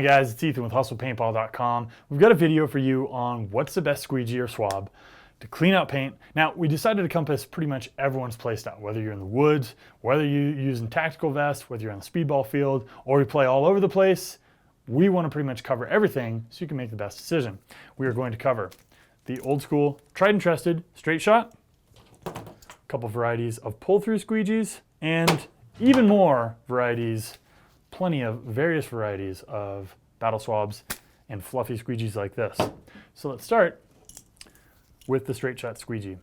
on guys, it's Ethan with hustlepaintball.com. We've got a video for you on what's the best squeegee or swab to clean out paint. Now, we decided to compass pretty much everyone's playstyle, whether you're in the woods, whether you're using tactical vests, whether you're on the speedball field, or you play all over the place. We want to pretty much cover everything so you can make the best decision. We are going to cover the old school, tried and trusted, straight shot, a couple varieties of pull-through squeegees, and even more varieties, plenty of various varieties of battle swabs and fluffy squeegees like this. So let's start with the straight shot squeegee.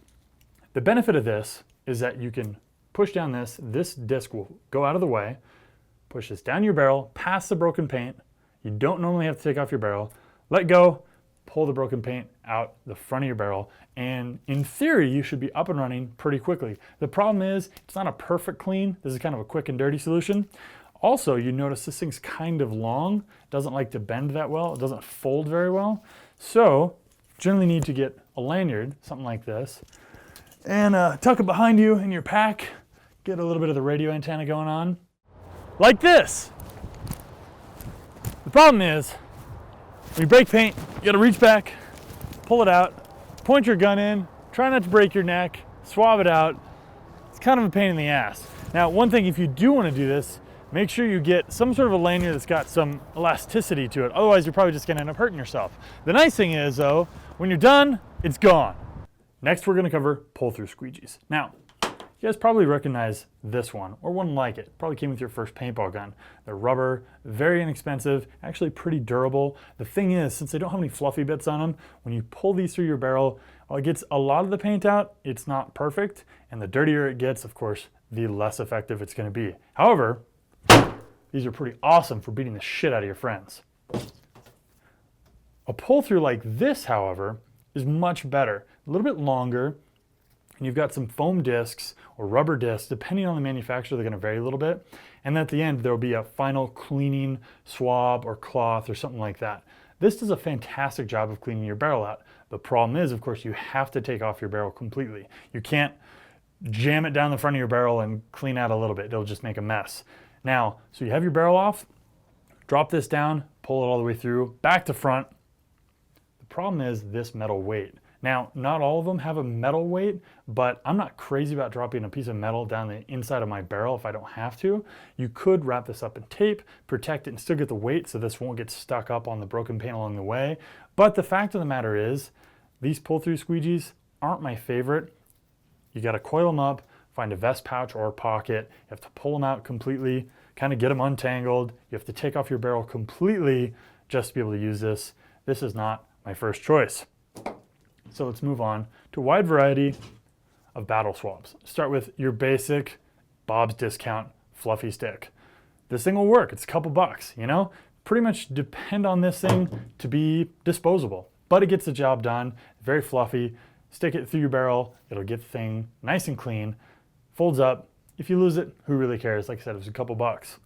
The benefit of this is that you can push down this disc will go out of the way, push this down your barrel, past the broken paint. You don't normally have to take off your barrel, let go, pull the broken paint out the front of your barrel, and in theory, you should be up and running pretty quickly. The problem is, it's not a perfect clean. This is kind of a quick and dirty solution. Also, you notice this thing's kind of long, doesn't like to bend that well, it doesn't fold very well. So, generally need to get a lanyard, something like this, and tuck it behind you in your pack, get a little bit of the radio antenna going on, like this. The problem is, when you break paint, you gotta reach back, pull it out, point your gun in, try not to break your neck, swab it out. It's kind of a pain in the ass. Now, one thing, if you do wanna do this, make sure you get some sort of a lanyard that's got some elasticity to it. Otherwise, you're probably just gonna end up hurting yourself. The nice thing is though, when you're done, it's gone. Next, we're gonna cover pull-through squeegees. Now, you guys probably recognize this one, or one like it. Probably came with your first paintball gun. They're rubber, very inexpensive, actually pretty durable. The thing is, since they don't have any fluffy bits on them, when you pull these through your barrel, while it gets a lot of the paint out, it's not perfect, and the dirtier it gets, of course, the less effective it's gonna be. However, these are pretty awesome for beating the shit out of your friends. A pull-through like this, however, is much better. A little bit longer, and you've got some foam discs or rubber discs, depending on the manufacturer, they're gonna vary a little bit. And at the end, there'll be a final cleaning swab or cloth or something like that. This does a fantastic job of cleaning your barrel out. The problem is, of course, you have to take off your barrel completely. You can't jam it down the front of your barrel and clean out a little bit. It'll just make a mess. Now, so you have your barrel off, drop this down, pull it all the way through, back to front. The problem is this metal weight. Now, not all of them have a metal weight, but I'm not crazy about dropping a piece of metal down the inside of my barrel if I don't have to. You could wrap this up in tape, protect it, and still get the weight so this won't get stuck up on the broken paint along the way. But the fact of the matter is, these pull-through squeegees aren't my favorite. You gotta coil them up, find a vest pouch or a pocket. You have to pull them out completely, kind of get them untangled. You have to take off your barrel completely just to be able to use this. This is not my first choice. So let's move on to a wide variety of battle swabs. Start with your basic Bob's Discount fluffy stick. This thing will work, it's a couple bucks, you know? Pretty much depend on this thing to be disposable, but it gets the job done, very fluffy. Stick it through your barrel, it'll get the thing nice and clean, folds up. If you lose it, who really cares? Like I said, it was a couple bucks.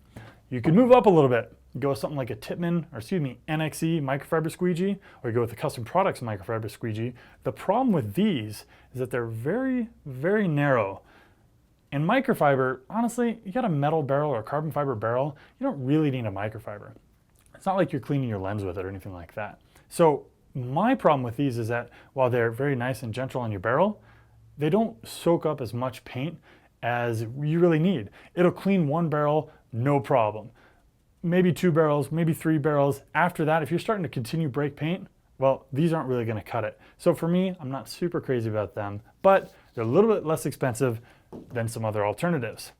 You can move up a little bit. Go with something like a Tippmann, or excuse me, NXE microfiber squeegee, or you go with the Custom Products microfiber squeegee. The problem with these is that they're very, very narrow. And microfiber, honestly, you got a metal barrel or a carbon fiber barrel, you don't really need a microfiber. It's not like you're cleaning your lens with it or anything like that. So my problem with these is that while they're very nice and gentle on your barrel, they don't soak up as much paint as you really need. It'll clean one barrel, no problem. Maybe 2 barrels, maybe 3 barrels. After that, if you're starting to continue break paint, well, these aren't really gonna cut it. So for me, I'm not super crazy about them, but they're a little bit less expensive than some other alternatives.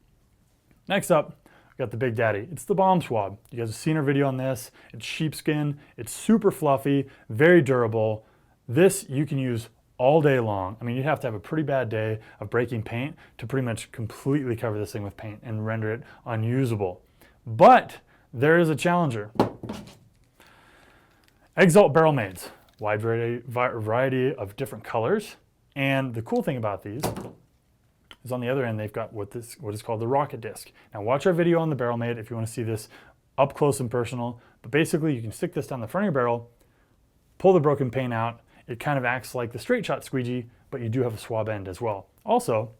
Next up, we got the big daddy. It's the bomb swab. You guys have seen our video on this. It's sheepskin, it's super fluffy, very durable. This you can use all day long. I mean, you'd have to have a pretty bad day of breaking paint to pretty much completely cover this thing with paint and render it unusable. But there is a challenger. Exalt Barrel Maids. Wide variety of different colors. And the cool thing about these is on the other end, they've got what is called the rocket disc. Now watch our video on the Barrel Maid if you want to see this up close and personal. But basically you can stick this down the front of your barrel, pull the broken paint out. It kind of acts like the straight shot squeegee, but you do have a swab end as well. Also,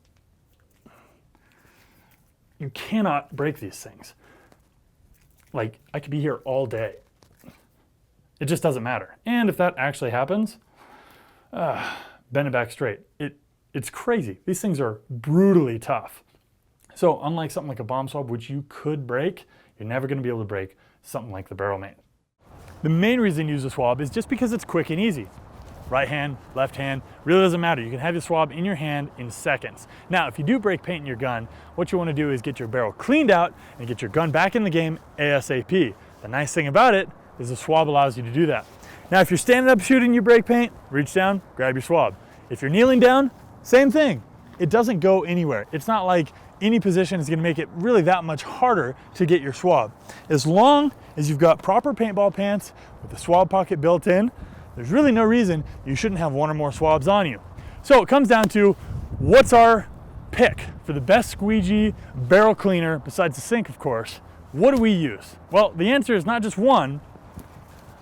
you cannot break these things. Like, I could be here all day It just doesn't matter. And if that actually happens, bend it back straight. It's crazy. These things are brutally tough. So unlike something like a bomb swab, which you could break, you're never gonna be able to break something like the Barrel Maid. The main reason to use a swab is just because it's quick and easy. Right hand, left hand, really doesn't matter. You can have your swab in your hand in seconds. Now, if you do break paint in your gun, what you wanna do is get your barrel cleaned out and get your gun back in the game ASAP. The nice thing about it is the swab allows you to do that. Now, if you're standing up shooting, you break paint, reach down, grab your swab. If you're kneeling down, same thing. It doesn't go anywhere. It's not like any position is gonna make it really that much harder to get your swab. As long as you've got proper paintball pants with the swab pocket built in, there's really no reason you shouldn't have one or more swabs on you. So it comes down to, what's our pick for the best squeegee barrel cleaner, besides the sink, of course? What do we use? Well, the answer is not just one,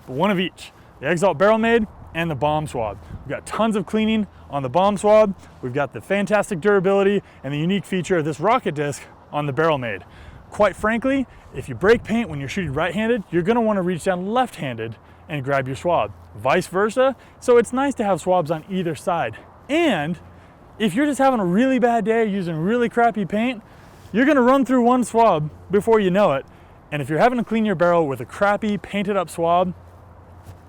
but one of each. The Exalt Barrel Maid and the bomb swab. We've got tons of cleaning on the bomb swab. We've got the fantastic durability and the unique feature of this rocket disc on the Barrel Maid. Quite frankly, if you break paint when you're shooting right-handed, you're gonna wanna reach down left-handed and grab your swab. Vice versa, so it's nice to have swabs on either side. And if you're just having a really bad day using really crappy paint, you're gonna run through one swab before you know it. And if you're having to clean your barrel with a crappy painted up swab,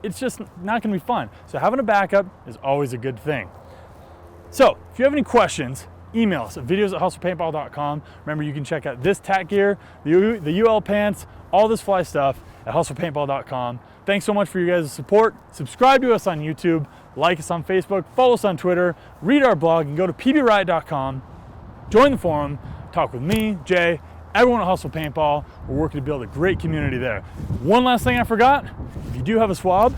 it's just not gonna be fun. So having a backup is always a good thing. So if you have any questions, email us at videos@hustlepaintball.com. Remember, you can check out this tack gear, the UL pants, all this fly stuff at hustlepaintball.com. Thanks so much for you guys' support. Subscribe to us on YouTube, like us on Facebook, follow us on Twitter, read our blog, and go to pbriot.com. Join the forum, talk with me, Jay, everyone at Hustle Paintball. We're working to build a great community there. One last thing I forgot, if you do have a swab,